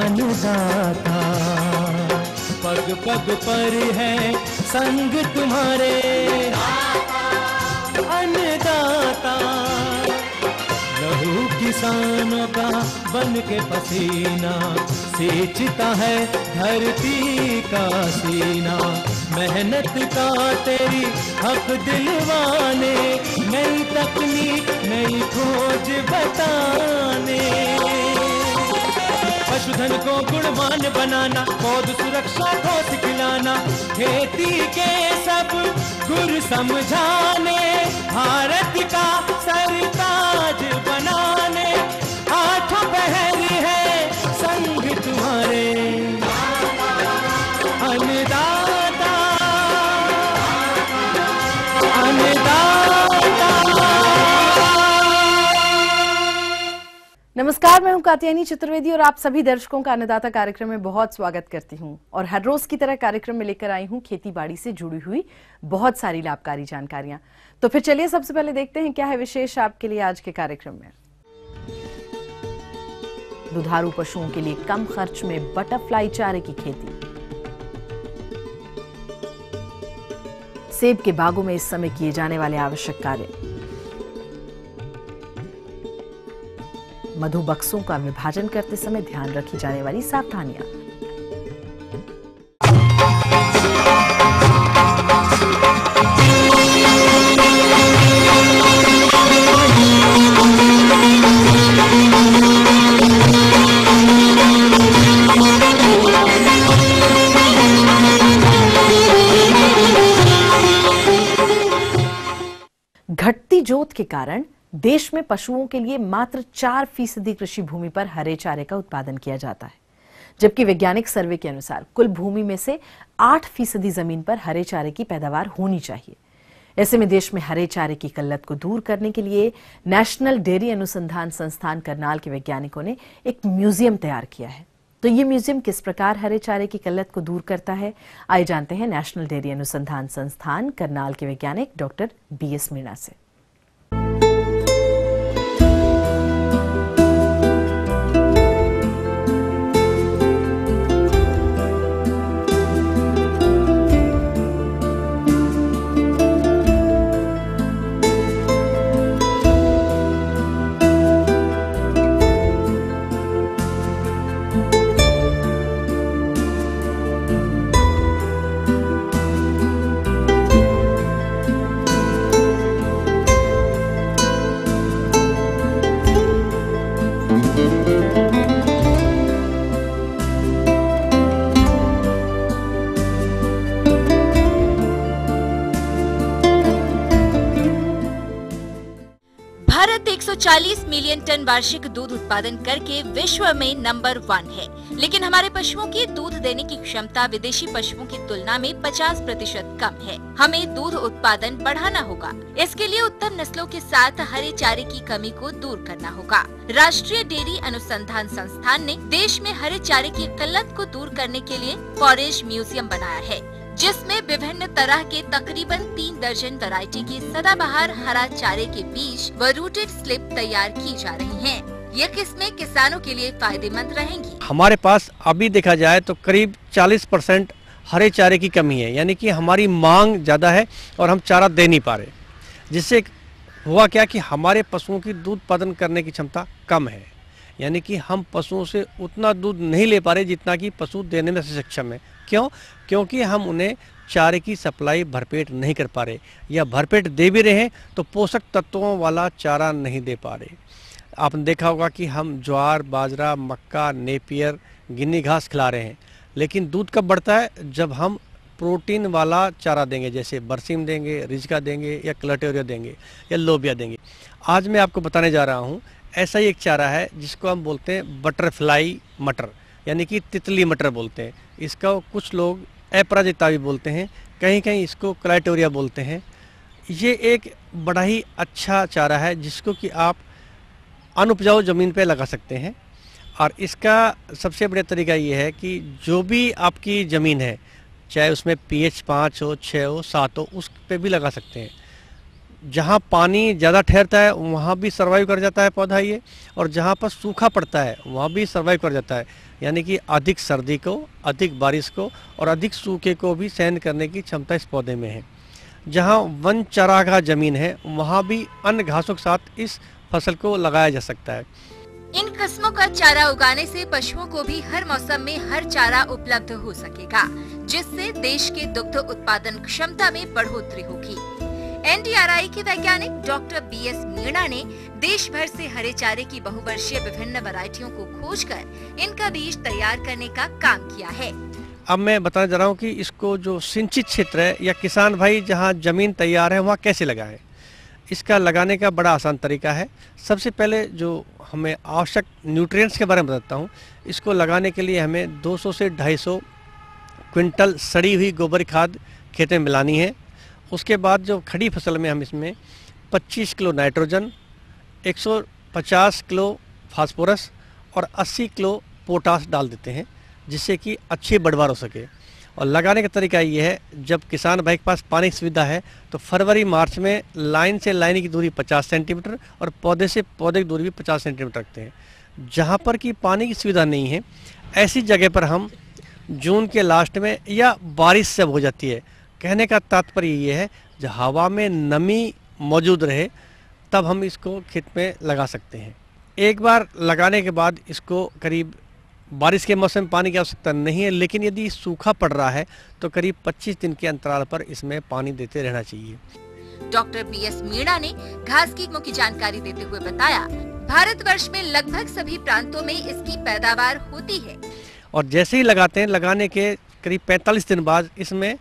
अन्नदाता। पग पग पर है संग तुम्हारे अन्नदाता। लहू किसानों का बन के पसीना सींचता है धरती का सीना। मेहनत का तेरी हक दिलवाने, नई तकनीक नई खोज बताने। पशुधन को गुणवान बनाना, पौध सुरक्षा को सिखलाना, खेती के सब गुर समझाने, भारत का सरताज बनाने। आठों पहर है संग तुम्हारे अन्नदाता अन्नदाता। नमस्कार, मैं हूं कात्यायनी चतुर्वेदी और आप सभी दर्शकों का अन्नदाता कार्यक्रम में बहुत स्वागत करती हूं। और हर रोज की तरह कार्यक्रम में लेकर आई हूं खेती बाड़ी से जुड़ी हुई बहुत सारी लाभकारी जानकारियां। तो फिर चलिए सबसे पहले देखते हैं क्या है विशेष आपके लिए आज के कार्यक्रम में। दुधारू पशुओं के लिए कम खर्च में बटरफ्लाई चारे की खेती। सेब के बागों में इस समय किए जाने वाले आवश्यक कार्य। मधु बक्सों का विभाजन करते समय ध्यान रखी जाने वाली सावधानियां। घटती जोत के कारण देश में पशुओं के लिए मात्र 4% कृषि भूमि पर हरे चारे का उत्पादन किया जाता है, जबकि वैज्ञानिक सर्वे के अनुसार कुल भूमि में से 8% जमीन पर हरे चारे की पैदावार होनी चाहिए। ऐसे में देश में हरे चारे की किल्लत को दूर करने के लिए नेशनल डेयरी अनुसंधान संस्थान करनाल के वैज्ञानिकों ने एक म्यूजियम तैयार किया है। तो ये म्यूजियम किस प्रकार हरे चारे की किल्लत को दूर करता है, आइए जानते हैं नेशनल डेयरी अनुसंधान संस्थान करनाल के वैज्ञानिक डॉक्टर BS मीणा से। भारत 140 मिलियन टन वार्षिक दूध उत्पादन करके विश्व में नंबर 1 है, लेकिन हमारे पशुओं की दूध देने की क्षमता विदेशी पशुओं की तुलना में 50% कम है। हमें दूध उत्पादन बढ़ाना होगा। इसके लिए उत्तम नस्लों के साथ हरे चारे की कमी को दूर करना होगा। राष्ट्रीय डेयरी अनुसंधान संस्थान ने देश में हरे चारे की किल्लत को दूर करने के लिए फॉरेज म्यूजियम बनाया है, जिसमें विभिन्न तरह के तकरीबन 3 दर्जन वैरायटी के सदाबहार हरा चारे के बीज व रूटेड स्लिप तैयार की जा रही हैं। ये किस्में किसानों के लिए फायदेमंद रहेंगी। हमारे पास अभी देखा जाए तो करीब 40% हरे चारे की कमी है, यानी कि हमारी मांग ज़्यादा है और हम चारा दे नहीं पा रहे, जिससे हुआ क्या कि हमारे पशुओं की दूध उत्पादन करने की क्षमता कम है, यानी कि हम पशुओं से उतना दूध नहीं ले पा रहे जितना कि पशु देने में सक्षम है। क्यों? क्योंकि हम उन्हें चारे की सप्लाई भरपेट नहीं कर पा रहे, या भरपेट दे भी रहे हैं तो पोषक तत्वों वाला चारा नहीं दे पा रहे। आपने देखा होगा कि हम ज्वार, बाजरा, मक्का, नेपियर, गिन्नी घास खिला रहे हैं, लेकिन दूध कब बढ़ता है? जब हम प्रोटीन वाला चारा देंगे, जैसे बरसीम देंगे, रिजका देंगे, या क्लटेरिया देंगे, या लोबिया देंगे। आज मैं आपको बताने जा रहा हूँ, ऐसा ही एक चारा है जिसको हम बोलते हैं बटरफ्लाई मटर, यानी कि तितली मटर बोलते हैं। इसका कुछ लोग अपराजिता भी बोलते हैं, कहीं कहीं इसको क्लाइटोरिया बोलते हैं। ये एक बड़ा ही अच्छा चारा है जिसको कि आप अनउपजाऊ ज़मीन पे लगा सकते हैं। और इसका सबसे बढ़िया तरीका ये है कि जो भी आपकी ज़मीन है, चाहे उसमें pH 5 हो, 6 हो, 7 हो, उस पे भी लगा सकते हैं। जहाँ पानी ज़्यादा ठहरता है वहाँ भी सर्वाइव कर जाता है पौधा ये, और जहाँ पर सूखा पड़ता है वहाँ भी सर्वाइव कर जाता है। यानी कि अधिक सर्दी को, अधिक बारिश को और अधिक सूखे को भी सहन करने की क्षमता इस पौधे में है। जहाँ वन चरागाह जमीन है वहाँ भी अन्य घासों के साथ इस फसल को लगाया जा सकता है। इन किस्मों का चारा उगाने से पशुओं को भी हर मौसम में हर चारा उपलब्ध हो सकेगा, जिससे देश के दुग्ध उत्पादन क्षमता में बढ़ोतरी होगी। NDRI के वैज्ञानिक डॉक्टर BS मीणा ने देश भर से हरे चारे की बहुवर्षीय विभिन्न वैरायटियों को खोजकर इनका बीज तैयार करने का काम किया है। अब मैं बताने जा रहा हूँ कि इसको जो सिंचित क्षेत्र है या किसान भाई जहाँ जमीन तैयार है वहाँ कैसे लगाएं। इसका लगाने का बड़ा आसान तरीका है। सबसे पहले जो हमें आवश्यक न्यूट्रिएंट्स के बारे में बताता हूँ। इसको लगाने के लिए हमें 200 से 250 क्विंटल सड़ी हुई गोबर खाद खेत में मिलानी है। उसके बाद जो खड़ी फसल में हम इसमें 25 किलो नाइट्रोजन, 150 किलो फास्फोरस और 80 किलो पोटास डाल देते हैं, जिससे कि अच्छी बढ़वार हो सके। और लगाने का तरीका ये है, जब किसान भाई के पास पानी की सुविधा है तो फरवरी मार्च में लाइन से लाइन की दूरी 50 सेंटीमीटर और पौधे से पौधे की दूरी भी 50 सेंटीमीटर रखते हैं। जहाँ पर कि पानी की सुविधा नहीं है ऐसी जगह पर हम जून के लास्ट में या बारिश जब हो जाती है, कहने का तात्पर्य ये है जब हवा में नमी मौजूद रहे तब हम इसको खेत में लगा सकते हैं। एक बार लगाने के बाद इसको करीब बारिश के मौसम में पानी की आवश्यकता नहीं है, लेकिन यदि सूखा पड़ रहा है तो करीब 25 दिन के अंतराल पर इसमें पानी देते रहना चाहिए। डॉक्टर BS मीणा ने घास कीटों की जानकारी देते हुए बताया, भारतवर्ष में लगभग सभी प्रांतों में इसकी पैदावार होती है और जैसे ही लगाते हैं, लगाने के करीब 45 दिन बाद इसमें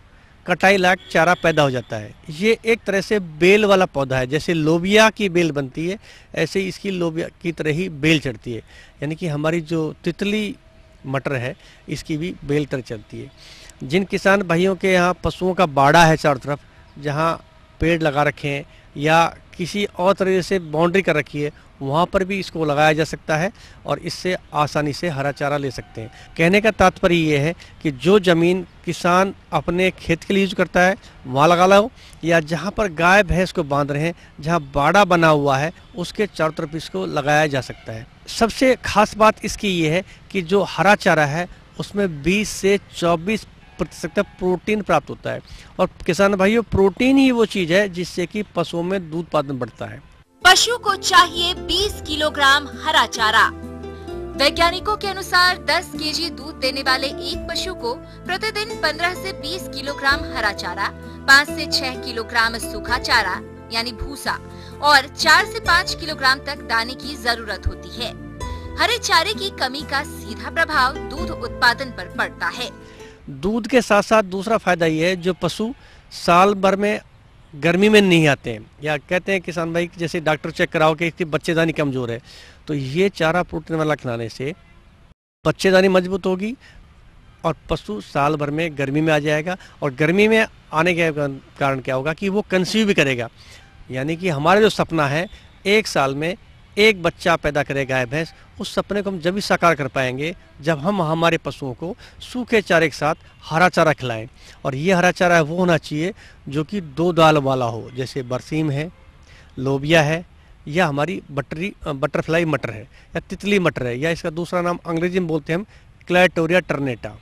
कटाई लायक चारा पैदा हो जाता है। ये एक तरह से बेल वाला पौधा है। जैसे लोबिया की बेल बनती है ऐसे ही इसकी लोबिया की तरह ही बेल चढ़ती है, यानी कि हमारी जो तितली मटर है इसकी भी बेल तर चलती है। जिन किसान भाइयों के यहाँ पशुओं का बाड़ा है चारों तरफ, जहाँ पेड़ लगा रखे हैं या किसी और तरह से बाउंड्री कर रखी है, वहाँ पर भी इसको लगाया जा सकता है और इससे आसानी से हरा चारा ले सकते हैं। कहने का तात्पर्य ये है कि जो ज़मीन किसान अपने खेत के लिए यूज करता है वहाँ लगा लो, या जहाँ पर गाय भैंस को बांध रहे हैं, जहाँ बाड़ा बना हुआ है उसके चारों तरफ इसको लगाया जा सकता है। सबसे खास बात इसकी ये है कि जो हरा चारा है उसमें 20 से 24% प्रोटीन प्राप्त होता है। और किसान भाइयों, प्रोटीन ही वो चीज़ है जिससे कि पशुओं में दूध उत्पादन बढ़ता है। पशु को चाहिए 20 किलोग्राम हरा चारा। वैज्ञानिकों के अनुसार 10 केजी दूध देने वाले एक पशु को प्रतिदिन 15 से 20 किलोग्राम हरा चारा, 5 से 6 किलोग्राम सूखा चारा यानी भूसा और 4 से 5 किलोग्राम तक दाने की जरूरत होती है। हरे चारे की कमी का सीधा प्रभाव दूध उत्पादन पर पड़ता है। दूध के साथ साथ दूसरा फायदा ये है, जो पशु साल भर में गर्मी में नहीं आते हैं, या कहते हैं किसान भाई जैसे डॉक्टर चेक कराओ कि इसकी बच्चेदानी कमज़ोर है, तो ये चारा प्रोटीन वाला खिलाने से बच्चेदानी मजबूत होगी और पशु साल भर में गर्मी में आ जाएगा। और गर्मी में आने के कारण क्या होगा कि वो कंसीव भी करेगा। यानी कि हमारा जो सपना है 1 साल में 1 बच्चा पैदा करे गाय भैंस, उस सपने को हम जब भी साकार कर पाएंगे जब हम हमारे पशुओं को सूखे चारे के साथ हरा चारा खिलाएं। और ये हरा चारा वो होना चाहिए जो कि 2 दाल वाला हो, जैसे बरसीम है, लोबिया है, या हमारी बटरफ्लाई मटर है, या तितली मटर है, या इसका दूसरा नाम अंग्रेजी में बोलते हैं हम क्लैटोरिया टर्नेटा।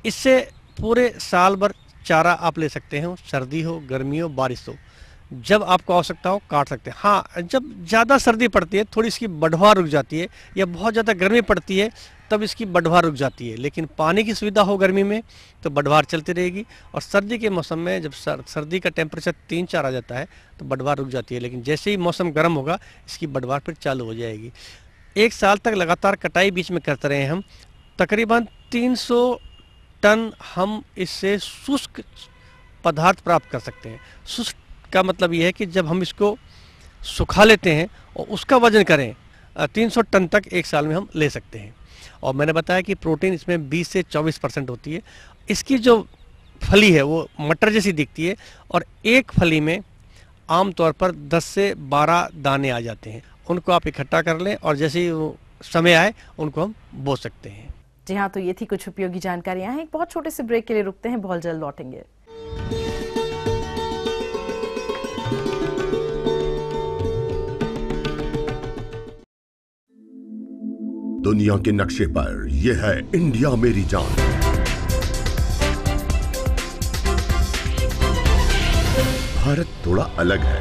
इससे पूरे साल भर चारा आप ले सकते हैं, सर्दी हो, गर्मी हो, बारिश हो, जब आपको आवश्यकता हो काट सकते हैं। हाँ, जब ज़्यादा सर्दी पड़ती है थोड़ी इसकी बढ़वार रुक जाती है, या बहुत ज़्यादा गर्मी पड़ती है तब इसकी बढ़वार रुक जाती है, लेकिन पानी की सुविधा हो गर्मी में तो बढ़वार चलती रहेगी। और सर्दी के मौसम में जब सर्दी का टेम्परेचर 3-4 आ जाता है तो बढ़वार रुक जाती है, लेकिन जैसे ही मौसम गर्म होगा इसकी बढ़वार फिर चालू हो जाएगी। 1 साल तक लगातार कटाई बीच में करते रहे हम, तकरीबन 300 टन हम इससे शुष्क पदार्थ प्राप्त कर सकते हैं। शुष्क का मतलब ये है कि जब हम इसको सुखा लेते हैं और उसका वजन करें 300 टन तक 1 साल में हम ले सकते हैं। और मैंने बताया कि प्रोटीन इसमें 20 से 24% होती है। इसकी जो फली है वो मटर जैसी दिखती है और एक फली में आमतौर पर 10 से 12 दाने आ जाते हैं। उनको आप इकट्ठा कर लें और जैसे ही वो समय आए उनको हम बो सकते हैं। जी हाँ, तो ये थी कुछ उपयोगी जानकारियां हैं। एक बहुत छोटे से ब्रेक के लिए रुकते हैं, बहुत जल्द लौटेंगे। दुनिया के नक्शे पर यह है इंडिया मेरी जान। भारत थोड़ा अलग है।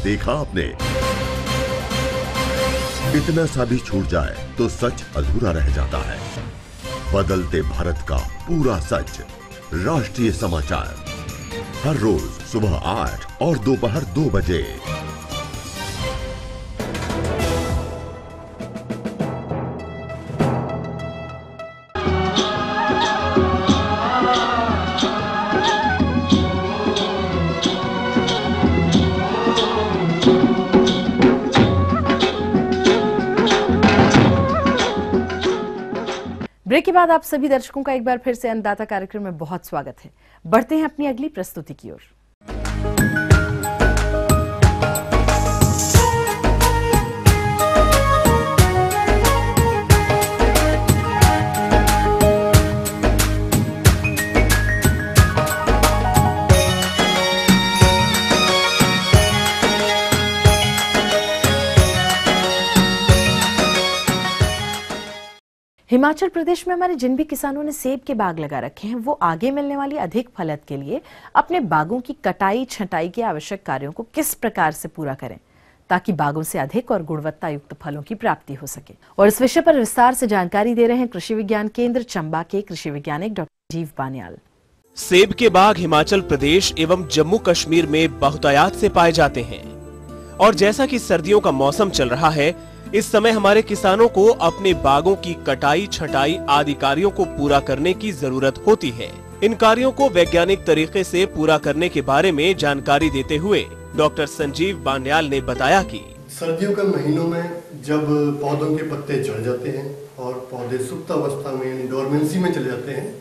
देखा आपने, इतना सा भी छूट जाए तो सच अधूरा रह जाता है। बदलते भारत का पूरा सच। राष्ट्रीय समाचार हर रोज सुबह 8 और दोपहर 2 बजे। ब्रेक के बाद आप सभी दर्शकों का एक बार फिर से अन्नदाता कार्यक्रम में बहुत स्वागत है। बढ़ते हैं अपनी अगली प्रस्तुति की ओर। हिमाचल प्रदेश में हमारे जिन भी किसानों ने सेब के बाग लगा रखे हैं, वो आगे मिलने वाली अधिक फलत के लिए अपने बागों की कटाई छंटाई के आवश्यक कार्यों को किस प्रकार से पूरा करें ताकि बागों से अधिक और गुणवत्ता युक्त फलों की प्राप्ति हो सके। और इस विषय पर विस्तार से जानकारी दे रहे हैं कृषि विज्ञान केंद्र चंबा के कृषि वैज्ञानिक डॉक्टर संजीव बान्याल। सेब के बाग हिमाचल प्रदेश एवं जम्मू कश्मीर में बहुतायत से पाए जाते हैं और जैसा कि सर्दियों का मौसम चल रहा है, इस समय हमारे किसानों को अपने बागों की कटाई छटाई आदि कार्यों को पूरा करने की जरूरत होती है। इन कार्यों को वैज्ञानिक तरीके से पूरा करने के बारे में जानकारी देते हुए डॉक्टर संजीव बान्याल ने बताया कि सर्दियों के महीनों में जब पौधों के पत्ते झड़ जाते हैं और पौधे सुप्तावस्था में यानी डोरमेंसी में चले जाते हैं,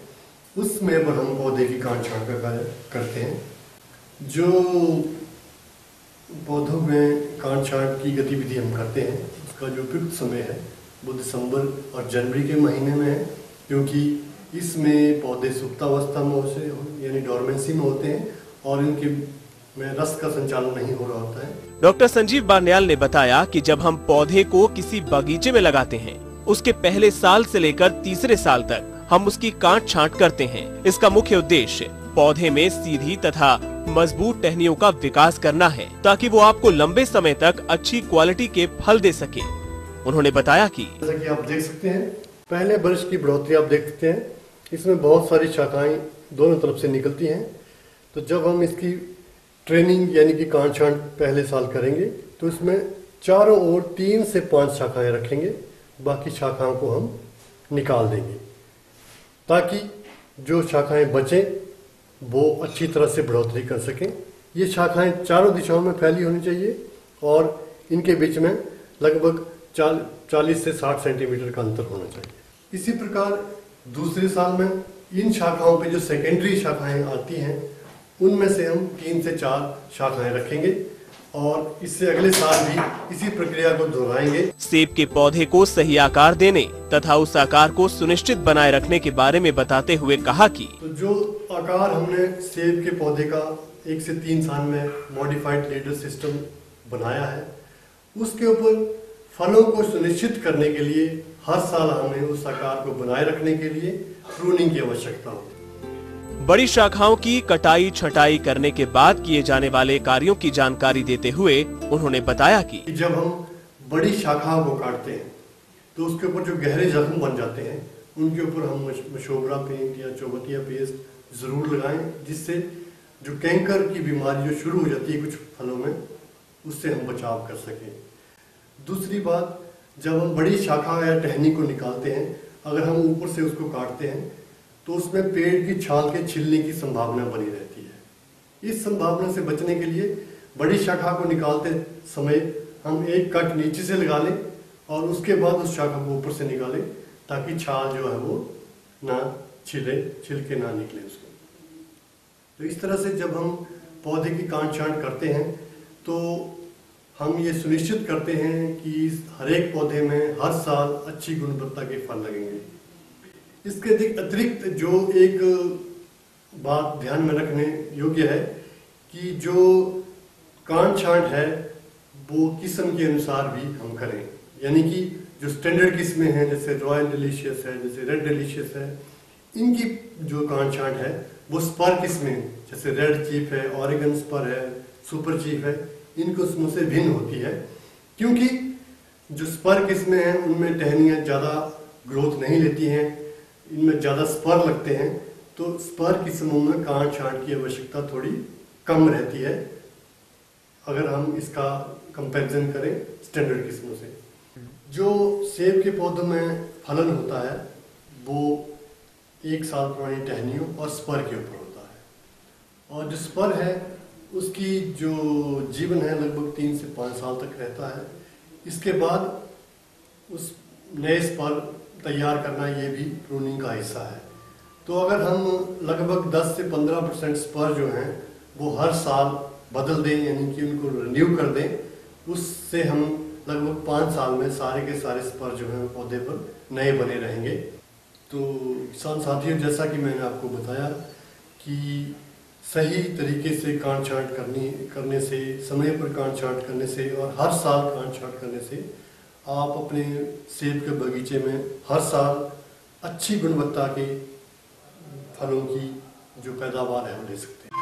उसमें पर हम पौधे की काट छांट का कार्य करते हैं। जो पौधों में काट छांट की गतिविधि हम करते हैं, उसका जो उपयुक्त समय है वो दिसंबर और जनवरी के महीने में है, क्योंकि इसमें पौधे सुप्तावस्था में होते यानी डोरमेंसी में होते हैं और इनके में रस का संचालन नहीं हो रहा होता है। डॉक्टर संजीव बान्याल ने बताया कि जब हम पौधे को किसी बगीचे में लगाते हैं, उसके पहले साल से लेकर तीसरे साल तक हम उसकी काट छांट करते हैं। इसका मुख्य उद्देश्य पौधे में सीधी तथा मजबूत टहनियों का विकास करना है ताकि वो आपको लंबे समय तक अच्छी क्वालिटी के फल दे सके। उन्होंने बताया कि जैसा कि आप देख सकते हैं, पहले वर्ष की बढ़ोतरी आप देख सकते हैं, इसमें बहुत सारी शाखाएं दोनों तरफ से निकलती हैं। तो जब हम इसकी ट्रेनिंग यानी कि काट छांट पहले साल करेंगे तो इसमें चारों ओर 3 से 5 शाखाएं रखेंगे, बाकी शाखाओं को हम निकाल देंगे ताकि जो शाखाएं बचें वो अच्छी तरह से बढ़ोतरी कर सकें। ये शाखाएं चारों दिशाओं में फैली होनी चाहिए और इनके बीच में लगभग 40 से 60 सेंटीमीटर का अंतर होना चाहिए। इसी प्रकार दूसरे साल में इन शाखाओं पे जो सेकेंडरी शाखाएं आती हैं, उनमें से हम 3 से 4 शाखाएं रखेंगे और इससे अगले साल भी इसी प्रक्रिया को दोहराएंगे। सेब के पौधे को सही आकार देने तथा उस आकार को सुनिश्चित बनाए रखने के बारे में बताते हुए कहा कि तो जो आकार हमने सेब के पौधे का 1 से 3 साल में मॉडिफाइड लेडर सिस्टम बनाया है, उसके ऊपर फलों को सुनिश्चित करने के लिए हर साल हमें उस आकार को बनाए रखने के लिए प्रूनिंग की आवश्यकता होती है। बड़ी शाखाओं की कटाई छटाई करने के बाद किए जाने वाले कार्यों की जानकारी देते हुए उन्होंने बताया कि जब हम बड़ी शाखाओं को काटते हैं तो उसके ऊपर जो गहरे जख्म बन जाते हैं, उनके ऊपर हम मशोबरा पेंट या चौबतिया पेस्ट जरूर लगाएं, जिससे जो कैंकर की बीमारी जो शुरू हो जाती है कुछ फलों में, उससे हम बचाव कर सकें। दूसरी बात, जब हम बड़ी शाखा या टहनी को निकालते हैं, अगर हम ऊपर से उसको काटते हैं तो उसमें पेड़ की छाल के छिलने की संभावना बनी रहती है। इस संभावना से बचने के लिए बड़ी शाखा को निकालते समय हम एक कट नीचे से लगा लें और उसके बाद उस शाखा को ऊपर से निकालें ताकि छाल जो है वो ना छिलके ना निकले उसके। तो इस तरह से जब हम पौधे की काट छांट करते हैं तो हम ये सुनिश्चित करते हैं कि हर एक पौधे में हर साल अच्छी गुणवत्ता के फल लगेंगे। इसके अतिरिक्त जो एक बात ध्यान में रखने योग्य है कि जो कांट छांट है वो किस्म के अनुसार भी हम करें, यानी कि जो स्टैंडर्ड किस्में हैं जैसे रॉयल डिलीशियस है, जैसे रेड डिलीशियस है, इनकी जो कांट छांट है वो स्पर किस्में जैसे रेड चीफ है, ऑरिगन स्पर है, सुपर चीफ है, इन किस्मों से भिन्न होती है, क्योंकि जो स्पर किस्में हैं उनमें टहनियाँ ज़्यादा ग्रोथ नहीं लेती हैं, इनमें ज़्यादा स्पर लगते हैं, तो स्पर किस्मों में कांट छांट की आवश्यकता थोड़ी कम रहती है अगर हम इसका कंपैरिजन करें स्टैंडर्ड किस्मों से। जो सेब के पौधों में फलन होता है वो 1 साल पुरानी टहनियों और स्पर के ऊपर होता है, और जो स्पर है उसकी जो जीवन है लगभग 3 से 5 साल तक रहता है। इसके बाद उस नए स्पर तैयार करना ये भी प्रूनिंग का हिस्सा है। तो अगर हम लगभग 10 से 15% स्पर जो हैं वो हर साल बदल दें, यानी कि उनको रिन्यू कर दें, उससे हम लगभग 5 साल में सारे के सारे स्पर जो हैं पौधे पर नए बने रहेंगे। तो किसान साथियों, जैसा कि मैंने आपको बताया कि सही तरीके से कांट छांट करने से, समय पर कांट छांट करने से और हर साल कांट छांट करने से आप अपने सेब के बगीचे में हर साल अच्छी गुणवत्ता के फलों की जो पैदावार है वो ले सकते हैं।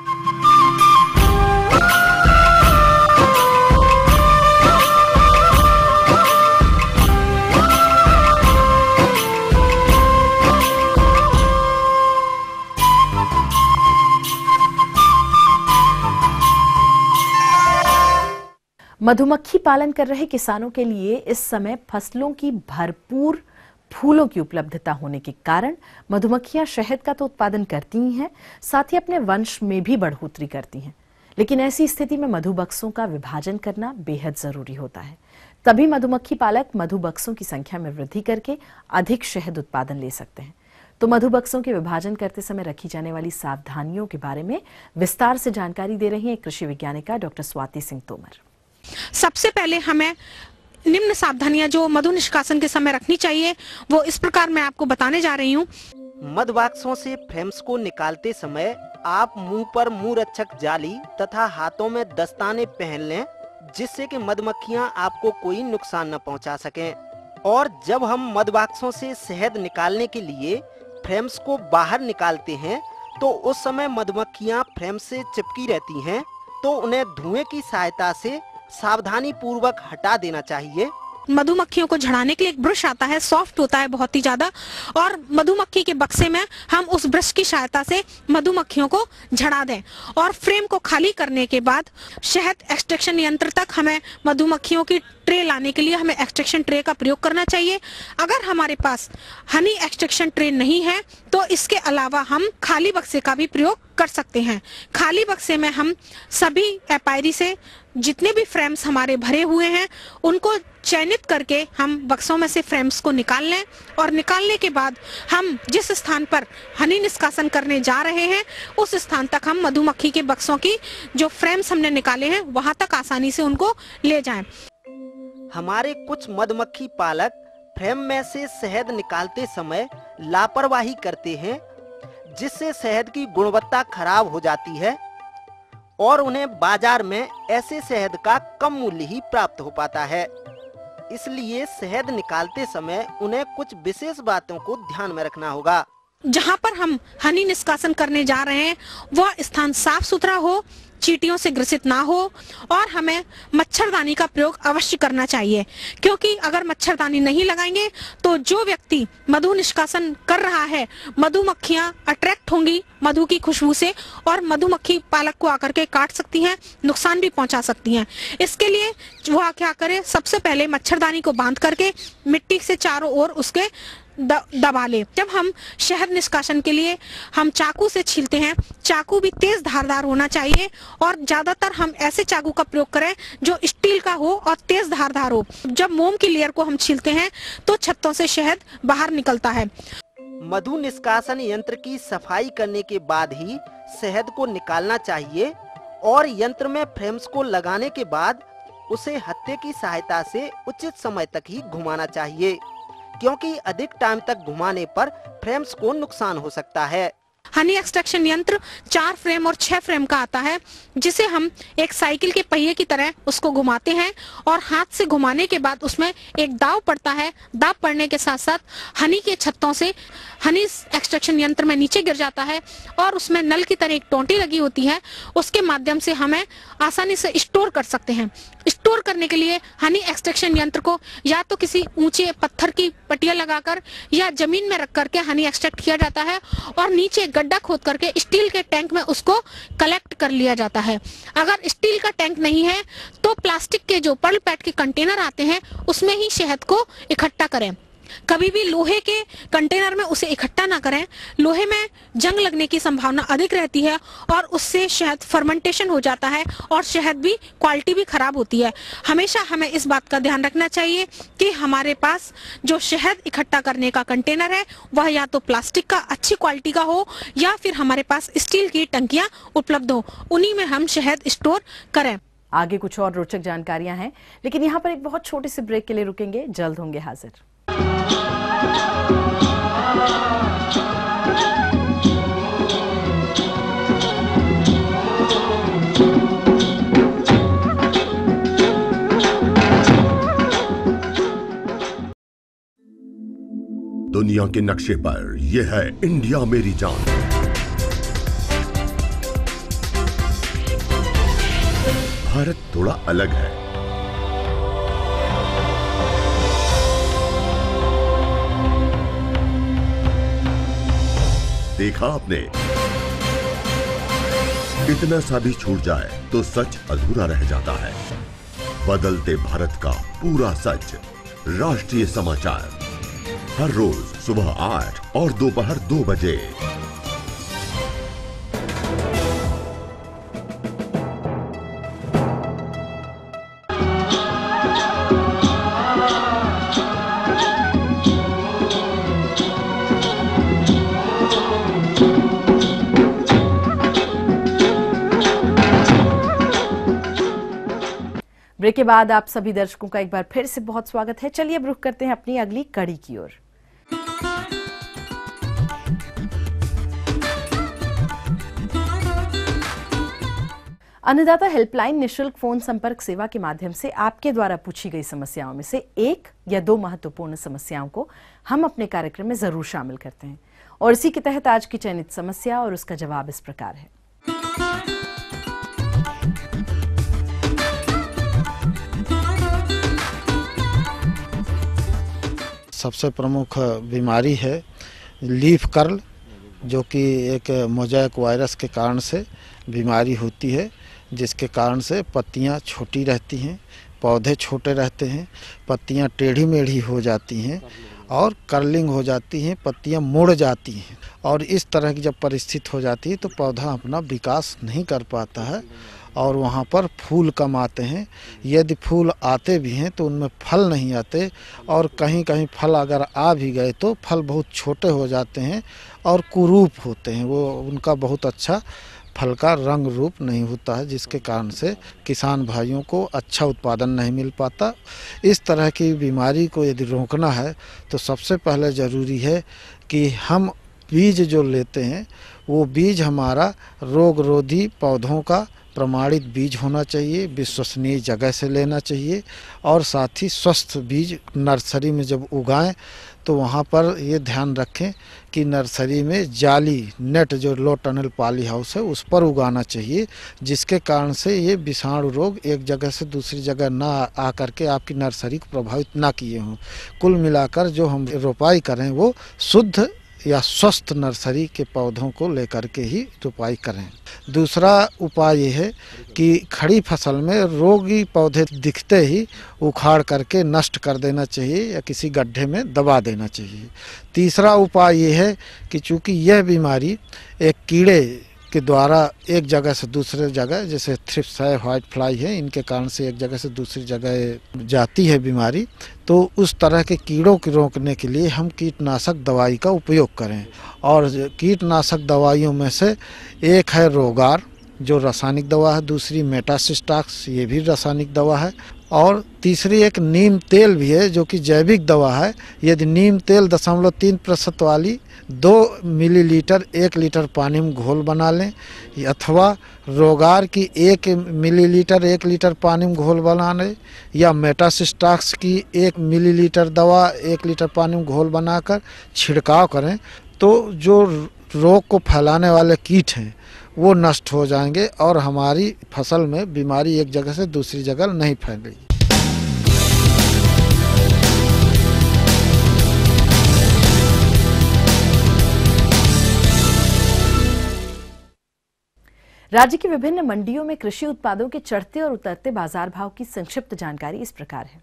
मधुमक्खी पालन कर रहे किसानों के लिए इस समय फसलों की भरपूर फूलों की उपलब्धता होने के कारण मधुमक्खियां शहद का तो उत्पादन करती ही हैं, साथ ही अपने वंश में भी बढ़ोतरी करती हैं। लेकिन ऐसी स्थिति में मधुबक्सों का विभाजन करना बेहद जरूरी होता है। तभी मधुमक्खी पालक मधुबक्सों की संख्या में वृद्धि करके अधिक शहद उत्पादन ले सकते हैं। तो मधुबक्सों के विभाजन करते समय रखी जाने वाली सावधानियों के बारे में विस्तार से जानकारी दे रही हैं कृषि वैज्ञानिका डॉक्टर स्वाति सिंह तोमर। सबसे पहले हमें निम्न सावधानियां जो मधु निष्कासन के समय रखनी चाहिए वो इस प्रकार मैं आपको बताने जा रही हूँ। मधुबक्सों से फ्रेम्स को निकालते समय आप मुंह पर मुंह रक्षक जाली तथा हाथों में दस्ताने पहन लें, जिससे कि मधुमक्खियां आपको कोई नुकसान न पहुंचा सकें। और जब हम मधुबक्सों से शहद निकालने के लिए फ्रेम्स को बाहर निकालते हैं तो उस समय मधुमक्खियां फ्रेम से चिपकी रहती हैं, तो उन्हें धुएं की सहायता से सावधानी पूर्वक हटा देना चाहिए। मधुमक्खियों को झड़ाने के लिए एक ब्रश आता है, सॉफ्ट होता है बहुत ही ज्यादा, और मधुमक्खी के बक्से में हम उस ब्रश की सहायता से मधुमक्खियों को झड़ा दें। और फ्रेम को खाली करने के बाद शहद एक्सट्रैक्शन यंत्र तक हमें मधुमक्खियों की ट्रे लाने के लिए हमें एक्सट्रैक्शन ट्रे का प्रयोग करना चाहिए। अगर हमारे पास हनी एक्सट्रैक्शन ट्रे नहीं है तो इसके अलावा हम खाली बक्से का भी प्रयोग कर सकते हैं। खाली बक्से में हम सभी एपायरी से जितने भी फ्रेम्स हमारे भरे हुए हैं उनको चयनित करके हम बक्सों में से फ्रेम्स को निकाल लें, और निकालने के बाद हम जिस स्थान पर हनी निष्कासन करने जा रहे हैं उस स्थान तक हम मधुमक्खी के बक्सों की जो फ्रेम्स हमने निकाले हैं वहां तक आसानी से उनको ले जाएं। हमारे कुछ मधुमक्खी पालक फ्रेम में से शहद निकालते समय लापरवाही करते हैं, जिससे शहद की गुणवत्ता खराब हो जाती है और उन्हें बाजार में ऐसे शहद का कम मूल्य ही प्राप्त हो पाता है। इसलिए शहद निकालते समय उन्हें कुछ विशेष बातों को ध्यान में रखना होगा। जहां पर हम हनी निष्कासन करने जा रहे हैं वह स्थान साफ सुथरा हो, चींटियों से ग्रसित ना हो, और हमें मच्छरदानी का प्रयोग अवश्य करना चाहिए, क्योंकि अगर मच्छरदानी नहीं लगाएंगे तो जो व्यक्ति मधु निष्कासन कर रहा है मधुमक्खियां अट्रैक्ट होंगी मधु की खुशबू से और मधुमक्खी पालक को आकर के काट सकती हैं, नुकसान भी पहुंचा सकती हैं। इसके लिए वह क्या करे, सबसे पहले मच्छरदानी को बांध करके मिट्टी से चारों ओर उसके दबा ले। जब हम शहद निष्कासन के लिए हम चाकू से छीलते हैं, चाकू भी तेज धारदार होना चाहिए, और ज्यादातर हम ऐसे चाकू का प्रयोग करें जो स्टील का हो और तेज धारदार हो। जब मोम की लेयर को हम छीलते हैं तो छत्तों से शहद बाहर निकलता है। मधु निष्कासन यंत्र की सफाई करने के बाद ही शहद को निकालना चाहिए, और यंत्र में फ्रेम्स को लगाने के बाद उसे हत्थे की सहायता से उचित समय तक ही घुमाना चाहिए, क्योंकि अधिक टाइम तक घुमाने पर फ्रेम्स को नुकसान हो सकता है। हनी एक्सट्रैक्शन यंत्र 4 फ्रेम और 6 फ्रेम का आता है, जिसे हम एक साइकिल के पहिए की तरह उसको घुमाते हैं और हाथ से घुमाने के बाद उसमें एक दाव पड़ता है। दाव पड़ने के साथ साथ हनी के छत्तों से हनी एक्सट्रैक्शन यंत्र में नीचे गिर जाता है और उसमें नल की तरह एक टोंटी लगी होती है, उसके माध्यम से हमें आसानी से स्टोर कर सकते हैं। स्टोर करने के लिए हनी एक्सट्रैक्शन यंत्र को या तो किसी ऊंचे पत्थर की पटिया लगाकर या जमीन में रख करके हनी एक्सट्रैक्ट किया जाता है और नीचे गड्ढा खोद करके स्टील के टैंक में उसको कलेक्ट कर लिया जाता है। अगर स्टील का टैंक नहीं है तो प्लास्टिक के जो पर्ल पैड के कंटेनर आते हैं उसमें ही शहद को इकट्ठा करें। कभी भी लोहे के कंटेनर में उसे इकट्ठा ना करें, लोहे में जंग लगने की संभावना अधिक रहती है और उससे शहद फर्मेंटेशन हो जाता है और शहद भी क्वालिटी भी खराब होती है। हमेशा हमें इस बात का ध्यान रखना चाहिए कि हमारे पास जो शहद इकट्ठा करने का कंटेनर है वह या तो प्लास्टिक का अच्छी क्वालिटी का हो या फिर हमारे पास स्टील की टंकियां उपलब्ध हो, उन्हीं में हम शहद स्टोर करें। आगे कुछ और रोचक जानकारियां हैं, लेकिन यहाँ पर एक बहुत छोटे से ब्रेक के लिए रुकेंगे, जल्द होंगे हाजिर। दुनिया के नक्शे पर यह है इंडिया मेरी जान। भारत थोड़ा अलग है। देखा आपने, इतना सा भी छूट जाए तो सच अधूरा रह जाता है। बदलते भारत का पूरा सच, राष्ट्रीय समाचार, हर रोज सुबह 8 और दोपहर 2 बजे। ब्रेक के बाद आप सभी दर्शकों का एक बार फिर से बहुत स्वागत है। चलिए अब रुख करते हैं अपनी अगली कड़ी की ओर। अन्नदाता हेल्पलाइन निशुल्क फोन संपर्क सेवा के माध्यम से आपके द्वारा पूछी गई समस्याओं में से 1 या 2 महत्वपूर्ण समस्याओं को हम अपने कार्यक्रम में जरूर शामिल करते हैं और इसी के तहत आज की चयनित समस्या और उसका जवाब इस प्रकार है। सबसे प्रमुख बीमारी है लीफ कर्ल, जो कि एक मोज़ेक वायरस के कारण से बीमारी होती है, जिसके कारण से पत्तियां छोटी रहती हैं, पौधे छोटे रहते हैं, पत्तियां टेढ़ी मेढ़ी हो जाती हैं और कर्लिंग हो जाती हैं, पत्तियां मुड़ जाती हैं। और इस तरह की जब परिस्थिति हो जाती है तो पौधा अपना विकास नहीं कर पाता है और वहाँ पर फूल कम आते हैं। यदि फूल आते भी हैं तो उनमें फल नहीं आते और कहीं कहीं फल अगर आ भी गए तो फल बहुत छोटे हो जाते हैं और कुरूप होते हैं, वो उनका बहुत अच्छा फल का रंग रूप नहीं होता है, जिसके कारण से किसान भाइयों को अच्छा उत्पादन नहीं मिल पाता। इस तरह की बीमारी को यदि रोकना है तो सबसे पहले ज़रूरी है कि हम बीज जो लेते हैं वो बीज हमारा रोगरोधी पौधों का प्रमाणित बीज होना चाहिए, विश्वसनीय जगह से लेना चाहिए और साथ ही स्वस्थ बीज नर्सरी में जब उगाएं तो वहाँ पर ये ध्यान रखें कि नर्सरी में जाली नेट जो लो टनल पॉली हाउस है उस पर उगाना चाहिए, जिसके कारण से ये विषाणु रोग एक जगह से दूसरी जगह ना आकर के आपकी नर्सरी को प्रभावित ना किए हों। कुल मिलाकर जो हम रोपाई करें वो शुद्ध या स्वस्थ नर्सरी के पौधों को लेकर के ही रोपाई करें। दूसरा उपाय ये है कि खड़ी फसल में रोगी पौधे दिखते ही उखाड़ करके नष्ट कर देना चाहिए या किसी गड्ढे में दबा देना चाहिए। तीसरा उपाय ये है कि चूँकि यह बीमारी एक कीड़े के द्वारा एक जगह से दूसरे जगह, जैसे थ्रिप्स है, व्हाइट फ्लाई है, इनके कारण से एक जगह से दूसरी जगह जाती है बीमारी, तो उस तरह के कीड़ों को रोकने के लिए हम कीटनाशक दवाई का उपयोग करें। और कीटनाशक दवाइयों में से एक है रोगार जो रासायनिक दवा है, दूसरी मेटासिस्टाक्स ये भी रासायनिक दवा है, और तीसरी एक नीम तेल भी है जो कि जैविक दवा है। यदि नीम तेल 0.3% वाली 2 मिलीलीटर 1 लीटर पानी में घोल बना लें, अथवा रोगार की 1 मिलीलीटर 1 लीटर पानी में घोल बना लें, या मेटासिस्टाक्स की 1 मिलीलीटर दवा 1 लीटर पानी में घोल बनाकर छिड़काव करें, तो जो रोग को फैलाने वाले कीट हैं वो नष्ट हो जाएंगे और हमारी फसल में बीमारी एक जगह से दूसरी जगह नहीं फैलेगी। राज्य की विभिन्न मंडियों में कृषि उत्पादों के चढ़ते और उतरते बाजार भाव की संक्षिप्त जानकारी इस प्रकार है।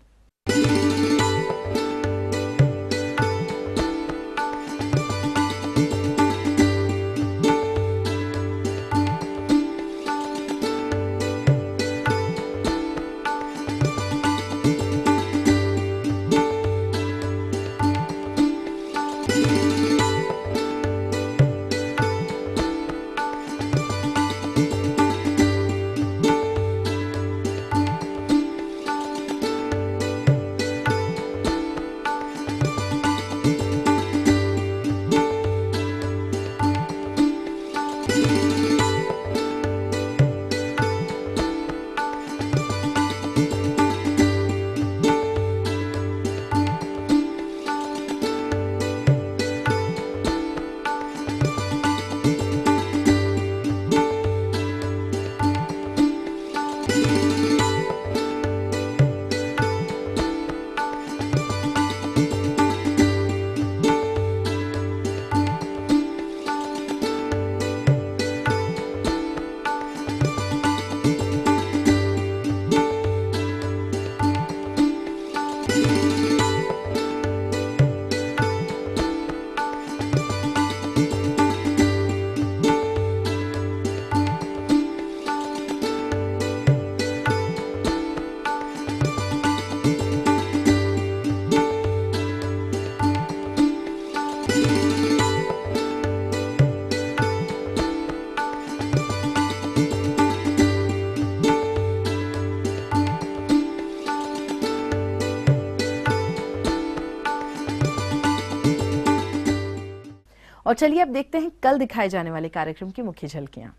और चलिए अब देखते हैं कल दिखाए जाने वाले कार्यक्रम की मुख्य झलकियां।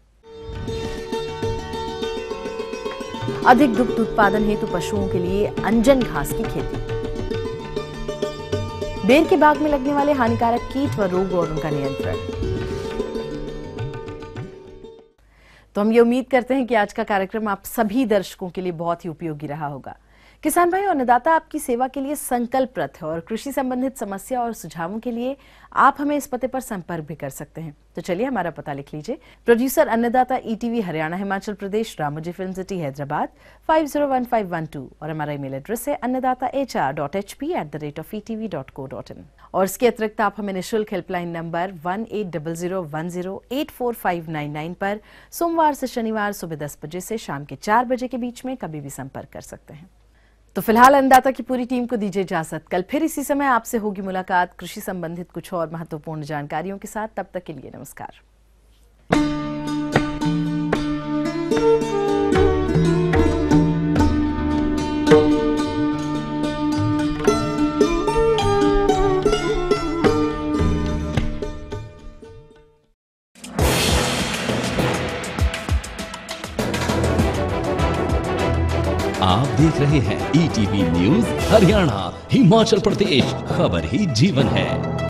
अधिक दुग्ध उत्पादन हेतु पशुओं के लिए अंजन घास की खेती, बेर के बाग में लगने वाले हानिकारक कीट व रोग और उनका नियंत्रण। तो हम ये उम्मीद करते हैं कि आज का कार्यक्रम आप सभी दर्शकों के लिए बहुत ही उपयोगी रहा होगा। किसान भाई और अन्नदाता आपकी सेवा के लिए संकल्परत है और कृषि संबंधित समस्या और सुझावों के लिए आप हमें इस पते पर संपर्क भी कर सकते हैं। तो चलिए हमारा पता लिख लीजिए। प्रोड्यूसर अन्नदाता ETV Haryana Himachal Pradesh, Ramoji film city Hyderabad 501512 और हमारा ईमेल एड्रेस है annadatar.hp@etv.co.in। और इसके अतिरिक्त आप हमें निःशुल्क हेल्पलाइन नंबर 180010845999 पर सोमवार से शनिवार सुबह 10 बजे से शाम के 4 बजे के बीच में कभी भी संपर्क कर सकते हैं। तो फिलहाल अन्नदाता की पूरी टीम को दीजिए इजाजत। कल फिर इसी समय आपसे होगी मुलाकात कृषि संबंधित कुछ और महत्वपूर्ण जानकारियों के साथ। तब तक के लिए नमस्कार। आप देख रहे हैं ईटीवी न्यूज हरियाणा हिमाचल प्रदेश, खबर ही जीवन है।